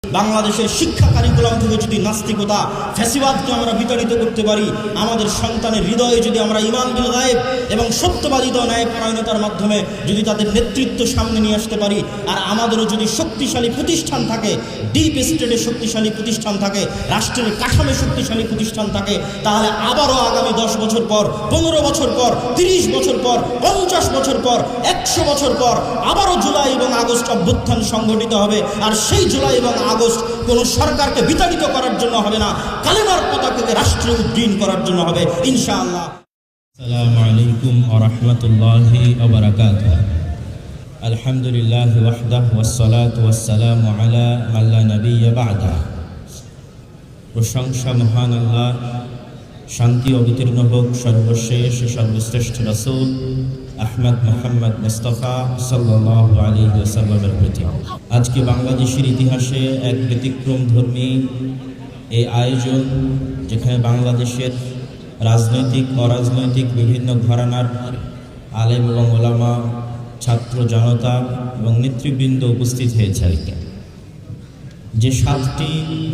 বাংলাদেশের শিক্ষা কারিকুলাম থেকে যদি নাস্তিকতা ফ্যাসিবাদকে আমরা বিতাড়িত করতে পারি, আমাদের সন্তানের হৃদয়ে যদি আমরা ঈমান বিল গায়েব এবং সত্যবাদিত ন্যায়পরায়ণতার মাধ্যমে যদি তাদের নেতৃত্ব সামনে নিয়ে আসতে পারি, আর আমাদেরও যদি শক্তিশালী প্রতিষ্ঠান থাকে, ডিপ স্টেটের শক্তিশালী প্রতিষ্ঠান থাকে, রাষ্ট্রের কাঠামো শক্তিশালী প্রতিষ্ঠান থাকে, তাহলে আবারও আগামী 10 বছর পর, 15 বছর পর, 30 বছর পর, 50 বছর পর, 100 বছর পর আবারও জুলাই এবং আগস্ট অভ্যুত্থান সংঘটিত হবে। আর সেই জুলাই এবং আগস্ট কোন সরকারকে বিতাড়িত করার জন্য হবে না, কালেমার পতাকাকে রাষ্ট্রে উড্ডীন করার জন্য হবে ইনশাআল্লাহ। আসসালামু আলাইকুম ওয়া রাহমাতুল্লাহি ওয়া বারাকাতুহু। আলহামদুলিল্লাহি ওয়াহদাহু ওয়াসসালাতু ওয়াসসালামু আলা মান লা নাবিয়্যা বা'দা। প্রশংসা মহান আল্লাহ, শান্তি অবতীর্ণ হোক সর্বশেষ সর্বশ্রেষ্ঠ রাসূল আহমদ মুহাম্মদ মুস্তাফা সাল্লাল্লাহু আলাইহি ওয়াসাল্লামের প্রতি। আজকে বাংলাদেশের ইতিহাসে এক ব্যতিক্রমধর্মী এই আয়োজন, যেখানে বাংলাদেশের রাজনৈতিক অরাজনৈতিক বিভিন্ন ঘরানার আলেম এবং ওলামা, ছাত্র জনতা এবং নেতৃবৃন্দ উপস্থিত হয়েছে। যে 7টি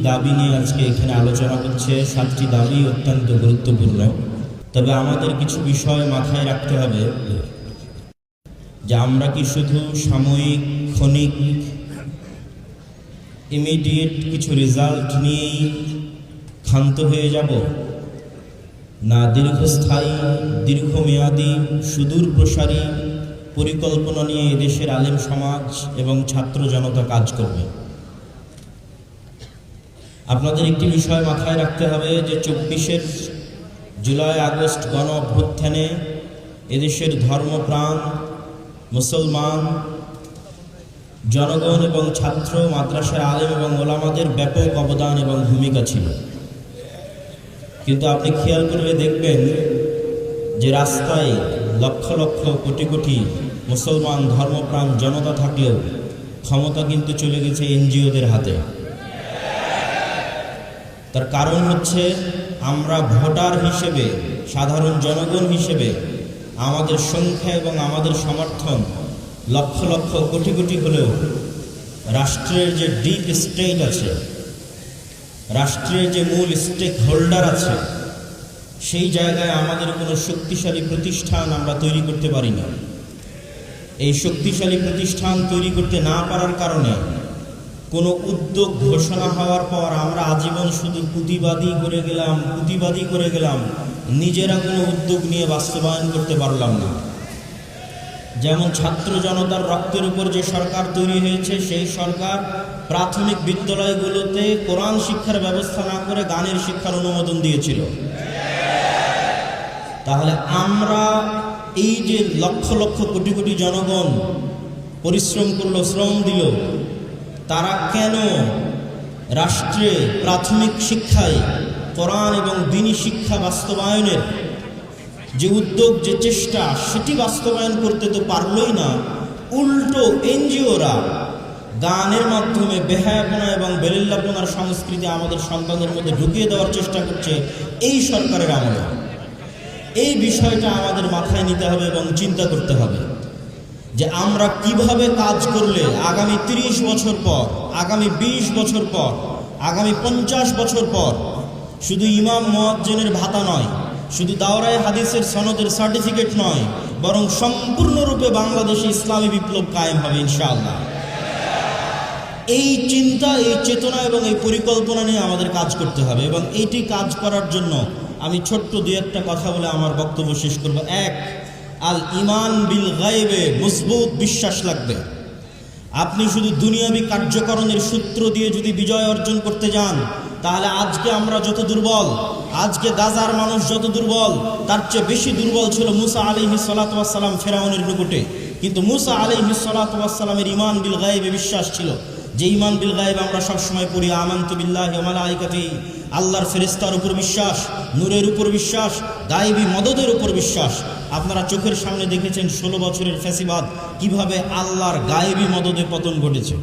দাবি নিয়ে আজকে এখানে আলোচনা হচ্ছে, 7টি দাবি অত্যন্ত গুরুত্বপূর্ণ। তবে আমাদের কিছু বিষয় মাথায় রাখতে হবে যে আমরা কি শুধু সাময়িক, ক্ষণিক, ইমিডিয়েট কিছু রেজাল্ট নিয়েই ক্ষান্ত হয়ে যাব, না দীর্ঘস্থায়ী, দীর্ঘমেয়াদী, সুদূর প্রসারী পরিকল্পনা নিয়ে এদেশের আলেম সমাজ এবং ছাত্র জনতা কাজ করবে। আপনাদের একটি বিষয় মাথায় রাখতে হবে যে 24 জুলাই আগস্ট গণ অভ্যুত্থানে এদেশের ধর্মপ্রাণ মুসলমান জনগণ এবং ছাত্র, মাদ্রাসার আলেম এবং ওলামাদের ব্যাপক অবদান এবং ভূমিকা ছিল। কিন্তু আপনি খেয়াল করলে দেখবেন যে রাস্তায় লক্ষ লক্ষ কোটি কোটি মুসলমান ধর্মপ্রাণ জনতা থাকলেও ক্ষমতা কিন্তু চলে গেছে এনজিওদের হাতে। তার কারণ হচ্ছে আমরা ভোটার হিসেবে, সাধারণ জনগণ হিসেবে আমাদের সংখ্যা এবং আমাদের সমর্থন লক্ষ লক্ষ কোটি কোটি হলেও রাষ্ট্রের যে ডিপ স্টেট আছে, রাষ্ট্রের যে মূল স্টেক হোল্ডার আছে, সেই জায়গায় আমাদের কোনো শক্তিশালী প্রতিষ্ঠান আমরা তৈরি করতে পারি না। এই শক্তিশালী প্রতিষ্ঠান তৈরি করতে না পারার কারণে কোনো উদ্যোগ ঘোষণা হওয়ার পর আমরা আজীবন শুধু প্রতিবাদী করে গেলাম, নিজেরা কোনো উদ্যোগ নিয়ে বাস্তবায়ন করতে পারলাম না। যেমন ছাত্র জনতার রক্তের উপর যে সরকার তৈরি হয়েছে, সেই সরকার প্রাথমিক বিদ্যালয়গুলোতে কোরআন শিক্ষার ব্যবস্থা না করে গানের শিক্ষার অনুমোদন দিয়েছিল। তাহলে আমরা এই যে লক্ষ লক্ষ কোটি কোটি জনগণ পরিশ্রম করলো, শ্রম দিল, তারা কেন রাষ্ট্রে প্রাথমিক শিক্ষায় কোরআন এবং দ্বীনি শিক্ষা বাস্তবায়নের যে উদ্যোগ, যে চেষ্টা, সেটি বাস্তবায়ন করতে তো পারলই না, উল্টো এনজিওরা গানের মাধ্যমে বেহায়াপনা এবং বেলিল্লাপনার সংস্কৃতি আমাদের সন্তানদের মধ্যে ঢুকিয়ে দেওয়ার চেষ্টা করছে এই সরকারের আমলে। এই বিষয়টা আমাদের মাথায় নিতে হবে এবং চিন্তা করতে হবে যে আমরা কিভাবে কাজ করলে আগামী 30 বছর পর, আগামী 20 বছর পর, আগামী 50 বছর পর শুধু ইমাম মুয়াজ্জিনের ভাতা নয়, শুধু দাওরায়ে হাদিসের সনদের সার্টিফিকেট নয়, বরং সম্পূর্ণরূপে বাংলাদেশে ইসলামী বিপ্লব কায়েম হবে ইনশাআল্লাহ। এই চিন্তা, এই চেতনা এবং এই পরিকল্পনা নিয়ে আমাদের কাজ করতে হবে। এবং এইটি কাজ করার জন্য আমি ছোট্ট 2-1টা কথা বলে আমার বক্তব্য শেষ করব। 1, আল ইমান বিল গায়বে মজবুত বিশ্বাস লাগবে। আপনি শুধু দুনিয়াবী কার্যকরণের সূত্র দিয়ে যদি বিজয় অর্জন করতে যান, তাহলে আজকে আমরা যত দুর্বল, আজকে গাজার মানুষ যত দুর্বল, তার চেয়ে বেশি দুর্বল ছিল মুসা আলাইহিস সালাতু ওয়াস সালাম ফেরাউনের নিকটে। কিন্তু মুসা আলাইহিস সালাতু ওয়াস সালামের ইমান বিল গায়বে বিশ্বাস ছিল। যে ইমান বিল গায়ব আমরা সবসময় পড়ি, আমানতু বিল্লাহি ওয়া মালাইকাতিহি, আল্লাহর ফেরেশতার উপর বিশ্বাস, নূরের উপর বিশ্বাস, গায়েবী মদদের উপর বিশ্বাস। আপনারা চোখের সামনে দেখেছেন 16 বছরের ফ্যাসিবাদ কিভাবে আল্লাহর গায়েবী মদদে পতন ঘটেছে।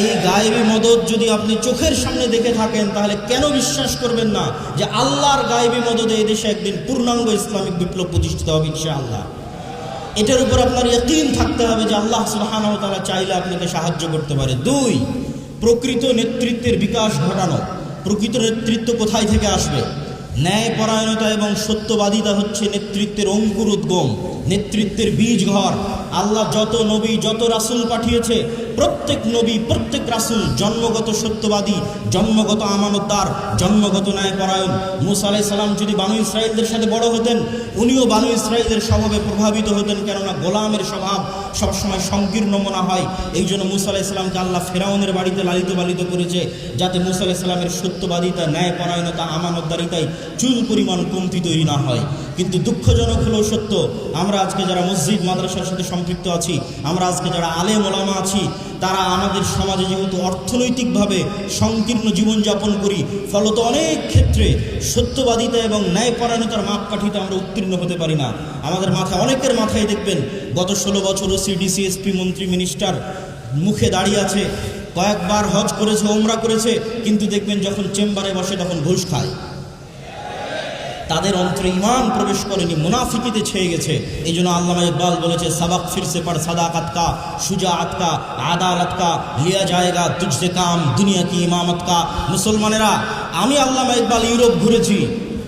এই গায়েবী মদদ যদি আপনি চোখের সামনে দেখে থাকেন, তাহলে কেন বিশ্বাস করবেন না যে আল্লাহর গায়েবী মদদে এদেশে একদিন পূর্ণাঙ্গ ইসলামিক বিপ্লব প্রতিষ্ঠিত হবে ইনশাআল্লাহ। এটার উপর আপনার ইয়াকিন থাকতে হবে যে আল্লাহ সুবহানাহু ওয়া তাআলা চাইলে আপনাকে সাহায্য করতে পারে। 2, প্রকৃত নেতৃত্বের বিকাশ ঘটানো। প্রকৃত নেতৃত্ব কোথায় থেকে আসবে? ন্যায়পরায়ণতা এবং সত্যবাদিতা হচ্ছে নেতৃত্বের অঙ্কুর উদ্গম, নেতৃত্বের বীজ ঘর। আল্লাহ যত নবী, যত রাসূল পাঠিয়েছে, প্রত্যেক নবী, প্রত্যেক রাসূল জন্মগত সত্যবাদী, জন্মগত আমানতদার, জন্মগত ন্যায়পরায়ণ। মূসা আলাইহিস সালাম যদি বানু ইসরাঈলদের সাথে বড় হতেন, উনিও বানু ইসরাঈলের স্বভাবে প্রভাবিত হতেন, কেননা গোলামের স্বভাব সবসময় সংকীর্ণ মনে হয়। এই জন্য মূসা আলাইহিস সালামকে আল্লাহ ফেরাউনের বাড়িতে লালিত পালিত করেছে, যাতে মূসা আলাইহিস সালামের সত্যবাদিতা, ন্যায়পরায়ণতা, আমানতদারিতায় চুল পরিমাণ কমতি তৈরি না হয়। কিন্তু দুঃখজনক হলেও সত্য, আমরা আজকে যারা মসজিদ মাদ্রাসার সাথে সম্পৃক্ত আছি, আমরা আজকে যারা আলেম ওলামা আছি, তারা আমাদের সমাজে যেহেতু অর্থনৈতিকভাবে সংকীর্ণ জীবনযাপন করি, ফলত অনেক ক্ষেত্রে সত্যবাদিতা এবং ন্যায়পরায়ণতার মাপকাঠিতে আমরা উত্তীর্ণ হতে পারি না। আমাদের মাথায়, অনেকের মাথায় দেখবেন গত 16 বছর ওসি, ডিসি, এসপি, মন্ত্রী, মিনিস্টার মুখে দাঁড়িয়ে আছে, কয়েকবার হজ করেছে, ওমরা করেছে, কিন্তু দেখবেন যখন চেম্বারে বসে তখন ঘুষ খায়। তাদের অন্তরে ঈমান প্রবেশ করেনি, মুনাফিকিতে ছেয়ে গেছে। এই জন্য আল্লামা ইকবাল বলেছে, সাবাক ফিরসে পড় সাদাকাত কা, শুজাআত কা, আদালত কা, লিয়া জায়েগা তুঝসে কাম, দুনিয়া কি ইমামত কা। মুসলমানেরা, আমি আল্লামা ইকবাল ইউরোপ ঘুরেছি,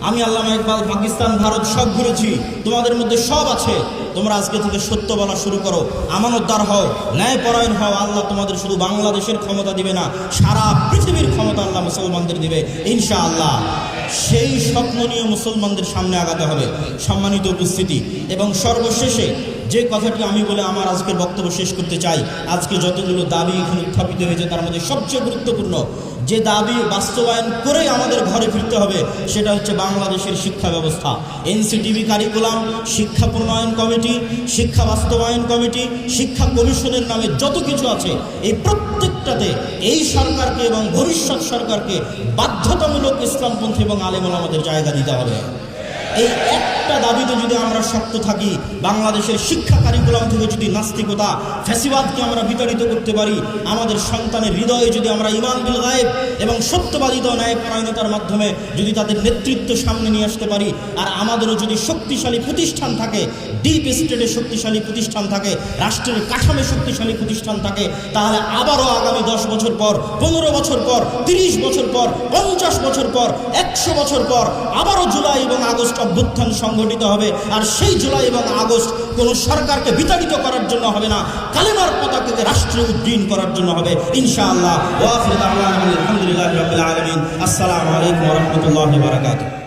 আমি আল্লামা ইকবাল পাকিস্তান, ভারত সব ঘুরেছি, তোমাদের মধ্যে সব আছে। তোমরা আজকে থেকে সত্য বলা শুরু করো, আমানতদার হও, ন্যায়পরায়ণ হও। আল্লাহ তোমাদের শুধু বাংলাদেশের ক্ষমতা দিবে না, সারা পৃথিবীর ক্ষমতা আল্লাহ মুসলমানদের দিবে ইনশাআল্লাহ। সেই স্বপ্ন নিয়ে মুসলমানদের সামনে আগাতে হবে। সম্মানিত উপস্থিতি, এবং সর্বশেষে যে কথাটি আমি বলে আমার আজকের বক্তব্য শেষ করতে চাই, আজকে যতগুলো দাবি এখানে উত্থাপিত হয়েছে তার মধ্যে সবচেয়ে গুরুত্বপূর্ণ যে দাবি বাস্তবায়ন করেই আমাদের ঘরে ফিরতে হবে, সেটা হচ্ছে বাংলাদেশের শিক্ষা ব্যবস্থা। এনসিটিভি কারিকুলাম, শিক্ষা প্রণয়ন কমিটি, শিক্ষা বাস্তবায়ন কমিটি, শিক্ষা কমিশনের নামে যত কিছু আছে, এই প্রত্যেকটাতে এই সরকারকে এবং ভবিষ্যৎ সরকারকে বাধ্যতামূলক ইসলামপন্থী এবং আলেম ওলামাদের জায়গা দিতে হবে। এই একটা দাবিতে যদি আমরা শক্ত থাকি, বাংলাদেশের শিক্ষা কারিকুলাম থেকে যদি নাস্তিকতা, ফ্যাসিবাদকে আমরা বিতাড়িত করতে পারি, আমাদের সন্তানের হৃদয়ে যদি আমরা ঈমান বিল গায়েব এবং সত্যবাদিতা, ন্যায়পরায়ণতার মাধ্যমে যদি তাদের নেতৃত্ব সামনে নিয়ে আসতে পারি, আর আমাদেরও যদি শক্তিশালী প্রতিষ্ঠান থাকে, ডিপ স্টেটে শক্তিশালী প্রতিষ্ঠান থাকে, রাষ্ট্রের কাঠামে শক্তিশালী প্রতিষ্ঠান থাকে, তাহলে আবারও আগামী 10 বছর পর, 15 বছর পর, 30 বছর পর, 50 বছর পর, 100 বছর পর আবারও জুলাই এবং আগস্ট অভ্যুত্থান সংগঠিত হবে। আর সেই জুলাই এবং আগস্ট কোনো সরকারকে বিতাড়িত করার জন্য হবে না, কালেমার পতাকাকে রাষ্ট্রে উড্ডীন করার জন্য হবে ইনশাআল্লাহ। ওয়া আখিরু দাওয়ানা আলহামদুলিল্লাহি রাব্বিল আলামিন। আসসালামু আলাইকুম ওয়া রাহমাতুল্লাহি ওয়া বারাকাতুহু।